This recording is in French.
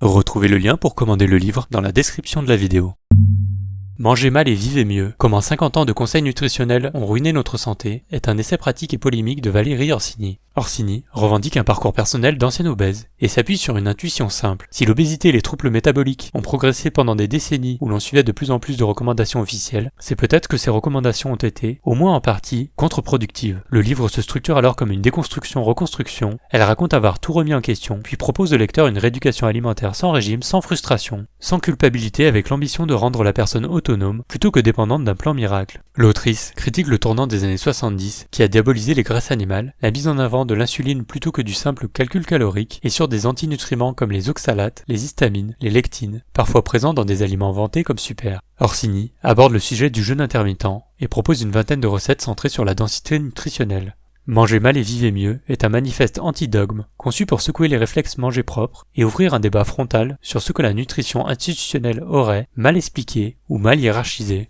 Retrouvez le lien pour commander le livre dans la description de la vidéo. Mangez mal et vivez mieux, comment 50 ans de conseils nutritionnels ont ruiné notre santé, est un essai pratique et polémique de Valérie Orsini. Orsini revendique un parcours personnel d'ancienne obèse et s'appuie sur une intuition simple. Si l'obésité et les troubles métaboliques ont progressé pendant des décennies où l'on suivait de plus en plus de recommandations officielles, c'est peut-être que ces recommandations ont été, au moins en partie, contre-productives. Le livre se structure alors comme une déconstruction-reconstruction. Elle raconte avoir tout remis en question, puis propose au lecteur une rééducation alimentaire sans régime, sans frustration, sans culpabilité, avec l'ambition de rendre la personne autonome plutôt que dépendante d'un plan miracle. L'autrice critique le tournant des années 70 qui a diabolisé les graisses animales, la mise en avant de l'insuline plutôt que du simple calcul calorique et sur des antinutriments comme les oxalates, les histamines, les lectines, parfois présents dans des aliments vantés comme super. Orsini aborde le sujet du jeûne intermittent et propose une vingtaine de recettes centrées sur la densité nutritionnelle. Manger mal et vivez mieux est un manifeste anti-dogme conçu pour secouer les réflexes manger propre et ouvrir un débat frontal sur ce que la nutrition institutionnelle aurait mal expliqué ou mal hiérarchisé.